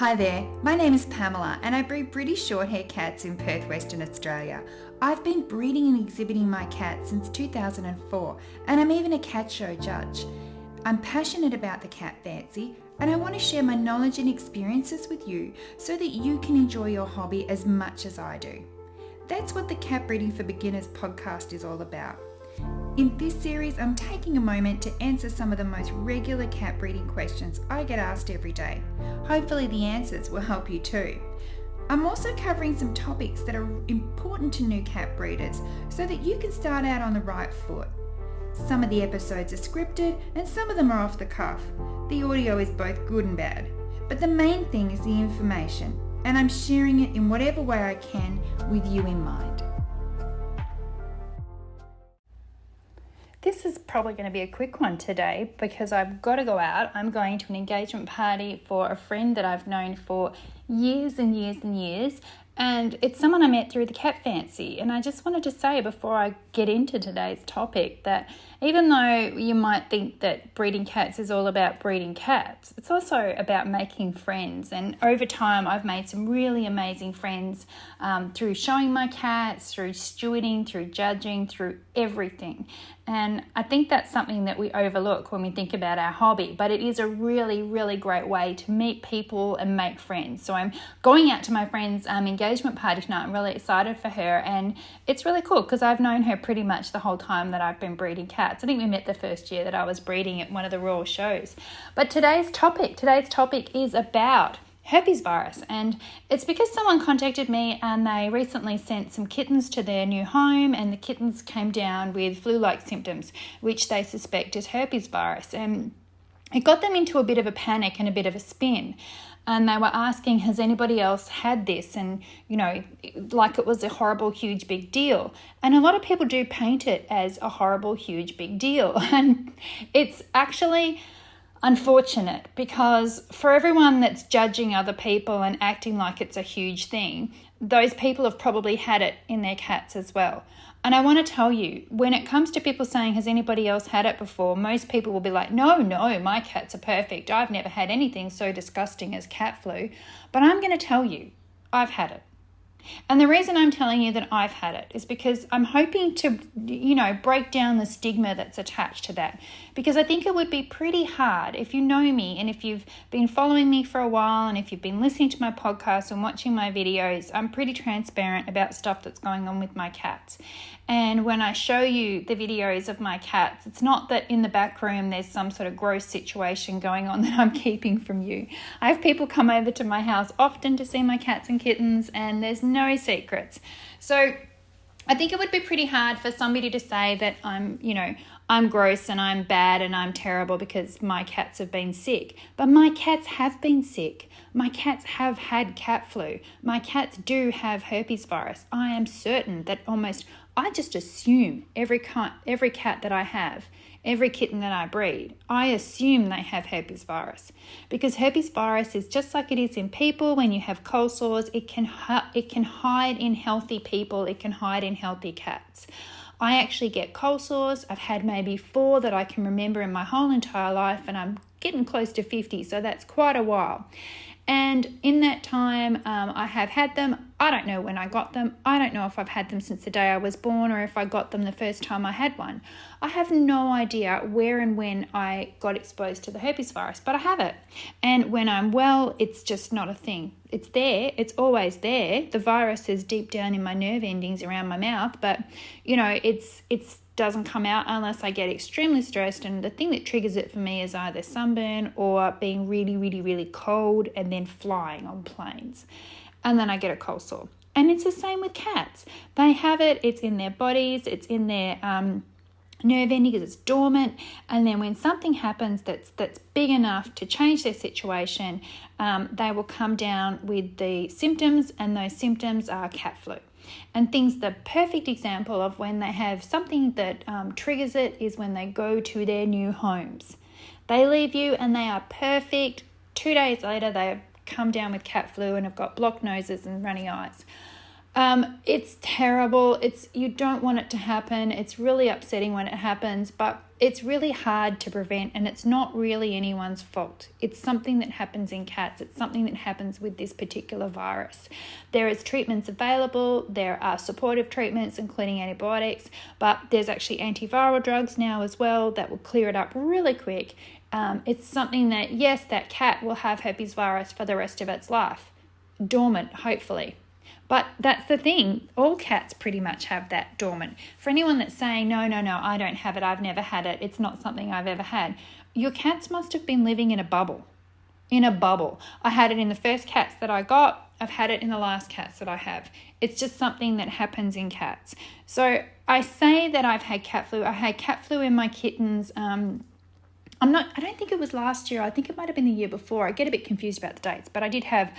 Hi there, my name is Pamela and I breed British Shorthair cats in Perth, Western Australia. I've been breeding and exhibiting my cats since 2004 and I'm even a cat show judge. I'm passionate about the cat fancy and I want to share my knowledge and experiences with you so that you can enjoy your hobby as much as I do. That's what the Cat Breeding for Beginners podcast is all about. In this series, I'm taking a moment to answer some of the most regular cat breeding questions I get asked every day. Hopefully the answers will help you too. I'm also covering some topics that are important to new cat breeders so that you can start out on the right foot. Some of the episodes are scripted and some of them are off the cuff. The audio is both good and bad, but the main thing is the information, and I'm sharing it in whatever way I can with you in mind. This is probably going to be a quick one today because I've got to go out. I'm going to an engagement party for a friend that I've known for years and years and years. And it's someone I met through the Cat Fancy. And I just wanted to say before I get into today's topic that even though you might think that breeding cats is all about breeding cats, it's also about making friends. And over time, I've made some really amazing friends through showing my cats, through stewarding, through judging, through everything. And I think that's something that we overlook when we think about our hobby, but it is a really, really great way to meet people and make friends. So I'm going out to my friend's engagement party tonight. I'm really excited for her, and it's really cool because I've known her pretty much the whole time that I've been breeding cats. I think we met the first year that I was breeding at one of the Royal shows. But today's topic is about herpes virus, and it's because someone contacted me and they recently sent some kittens to their new home, and the kittens came down with flu-like symptoms which they suspect is herpes virus, and it got them into a bit of a panic and a bit of a spin. And they were asking, has anybody else had this? And, you know, like it was a horrible, huge, big deal. And a lot of people do paint it as a horrible, huge, big deal. And it's actually unfortunate because for everyone that's judging other people and acting like it's a huge thing, those people have probably had it in their cats as well. And I want to tell you, when it comes to people saying, has anybody else had it before? Most people will be like, no, my cats are perfect. I've never had anything so disgusting as cat flu. But I'm going to tell you, I've had it. And the reason I'm telling you that I've had it is because I'm hoping to, break down the stigma that's attached to that. Because I think it would be pretty hard if you know me and if you've been following me for a while and if you've been listening to my podcast and watching my videos, I'm pretty transparent about stuff that's going on with my cats. And when I show you the videos of my cats, it's not that in the back room there's some sort of gross situation going on that I'm keeping from you. I have people come over to my house often to see my cats and kittens, and there's no secrets. So I think it would be pretty hard for somebody to say that I'm gross and I'm bad and I'm terrible because my cats have been sick. But my cats have been sick. My cats have had cat flu. My cats do have herpes virus. I am certain that I just assume every cat that I have, every kitten that I breed, I assume they have herpes virus, because herpes virus is just like it is in people. When you have cold sores, it can hide in healthy people. It can hide in healthy cats. I actually get cold sores. I've had maybe 4 that I can remember in my whole entire life, and I'm getting close to 50, so that's quite a while. And in that time, I have had them. I don't know when I got them. I don't know if I've had them since the day I was born or if I got them the first time I had one. I have no idea where and when I got exposed to the herpes virus, but I have it. And when I'm well, it's just not a thing. It's there. It's always there. The virus is deep down in my nerve endings around my mouth, but, it's doesn't come out unless I get extremely stressed, and the thing that triggers it for me is either sunburn or being really, really, really cold and then flying on planes, and then I get a cold sore. And it's the same with cats. They have it, it's in their bodies, it's in their nerve ending because it's dormant, and then when something happens that's big enough to change their situation, they will come down with the symptoms, and those symptoms are cat flu. And the perfect example of when they have something that triggers it is when they go to their new homes. They leave you and they are perfect. 2 days later, they come down with cat flu and have got blocked noses and runny eyes. It's terrible. You don't want it to happen. It's really upsetting when it happens, but it's really hard to prevent, and it's not really anyone's fault. It's something that happens in cats. It's something that happens with this particular virus. There is treatments available. There are supportive treatments, including antibiotics, but there's actually antiviral drugs now as well that will clear it up really quick. It's something that, yes, that cat will have herpes virus for the rest of its life. Dormant, hopefully. But that's the thing. All cats pretty much have that dormant. For anyone that's saying, no, I don't have it, I've never had it, it's not something I've ever had, your cats must have been living in a bubble. In a bubble. I had it in the first cats that I got. I've had it in the last cats that I have. It's just something that happens in cats. So I say that I've had cat flu. I had cat flu in my kittens. I don't think it was last year. I think it might have been the year before. I get a bit confused about the dates, but I did have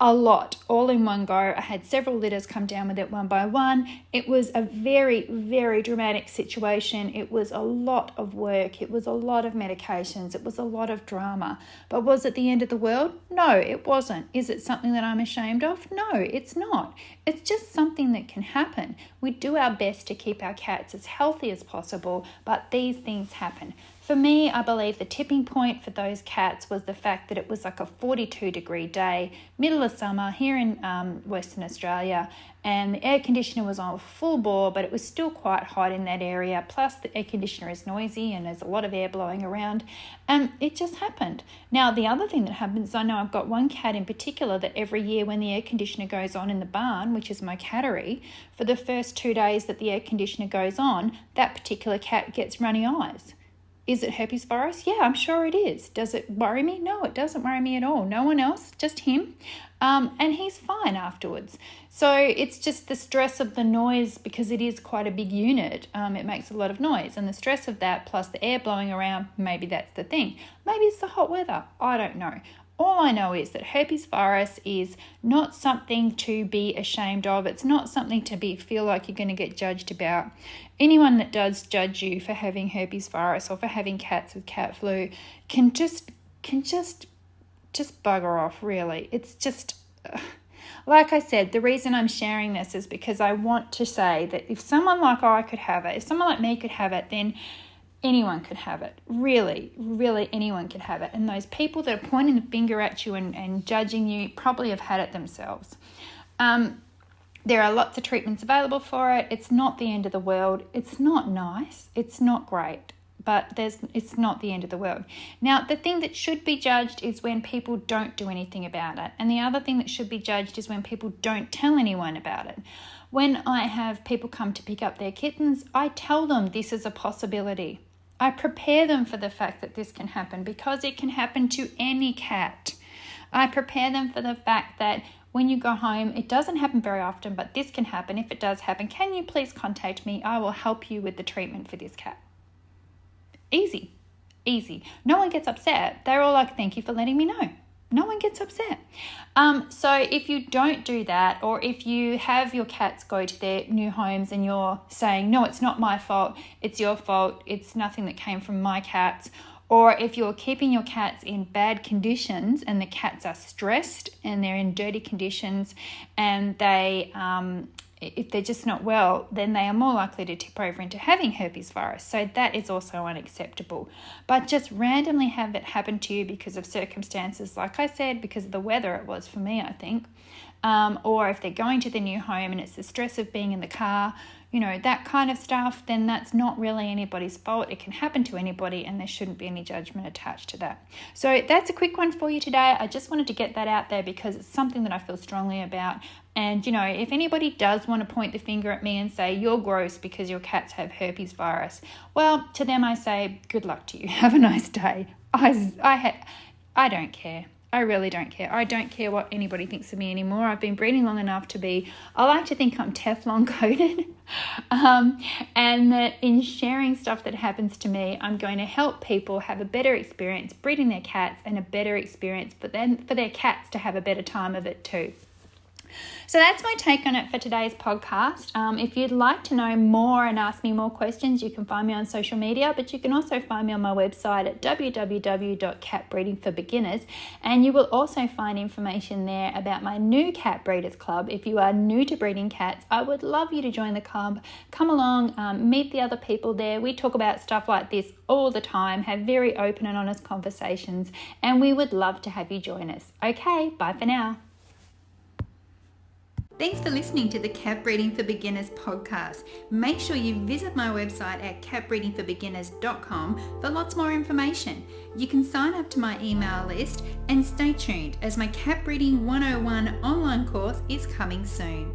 a lot all in one go. I had several litters come down with it one by one. It was a very, very dramatic situation. It was a lot of work. It was a lot of medications. It was a lot of drama. But was it the end of the world? No, it wasn't. Is it something that I'm ashamed of? No, it's not. It's just something that can happen. We do our best to keep our cats as healthy as possible, but these things happen. For me, I believe the tipping point for those cats was the fact that it was like a 42-degree day, middle of summer here in Western Australia, and the air conditioner was on full bore, but it was still quite hot in that area. Plus, the air conditioner is noisy and there's a lot of air blowing around, and it just happened. Now, the other thing that happens, I know I've got one cat in particular that every year when the air conditioner goes on in the barn, which is my cattery, for the first 2 days that the air conditioner goes on, that particular cat gets runny eyes. Is it herpes virus? Yeah, I'm sure it is. Does it worry me? No, it doesn't worry me at all. No one else, just him. And he's fine afterwards. So it's just the stress of the noise, because it is quite a big unit. It makes a lot of noise. And the stress of that plus the air blowing around, maybe that's the thing. Maybe it's the hot weather. I don't know. All I know is that herpes virus is not something to be ashamed of. It's not something to feel like you're going to get judged about. Anyone that does judge you for having herpes virus or for having cats with cat flu can just bugger off, really. It's just, like I said, the reason I'm sharing this is because I want to say that if someone like I could have it, if someone like me could have it, then anyone could have it. Really, really anyone could have it. And those people that are pointing the finger at you and judging you probably have had it themselves. There are lots of treatments available for it. It's not the end of the world. It's not nice. It's not great. But it's not the end of the world. Now, the thing that should be judged is when people don't do anything about it. And the other thing that should be judged is when people don't tell anyone about it. When I have people come to pick up their kittens, I tell them this is a possibility. I prepare them for the fact that this can happen, because it can happen to any cat. I prepare them for the fact that when you go home, it doesn't happen very often, but this can happen. If it does happen, can you please contact me? I will help you with the treatment for this cat. Easy. No one gets upset. They're all like, thank you for letting me know. No one gets upset. So if you don't do that, or if you have your cats go to their new homes and you're saying, no, it's not my fault, it's your fault, it's nothing that came from my cats, or if you're keeping your cats in bad conditions and the cats are stressed and they're in dirty conditions and they if they're just not well, then they are more likely to tip over into having herpes virus. So that is also unacceptable. But just randomly have it happen to you because of circumstances, like I said, because of the weather it was for me, I think. Or if they're going to the new home and it's the stress of being in the car, that kind of stuff, then that's not really anybody's fault. It can happen to anybody and there shouldn't be any judgment attached to that. So that's a quick one for you today. I just wanted to get that out there because it's something that I feel strongly about. And, if anybody does want to point the finger at me and say, you're gross because your cats have herpes virus, well, to them I say, good luck to you. Have a nice day. I don't care. I really don't care. I don't care what anybody thinks of me anymore. I've been breeding long enough I like to think I'm Teflon coated. And that in sharing stuff that happens to me, I'm going to help people have a better experience breeding their cats and a better experience, but then for their cats to have a better time of it too. So that's my take on it for today's podcast. If you'd like to know more and ask me more questions, you can find me on social media, but you can also find me on my website at www.catbreedingforbeginners, and you will also find information there about my new Cat Breeders Club. If you are new to breeding cats, I would love you to join the club. Come along, meet the other people there. We talk about stuff like this all the time, have very open and honest conversations, and we would love to have you join us. Okay, bye for now. Thanks for listening to the Cat Breeding for Beginners podcast. Make sure you visit my website at catbreedingforbeginners.com for lots more information. You can sign up to my email list and stay tuned as my Cat Breeding 101 online course is coming soon.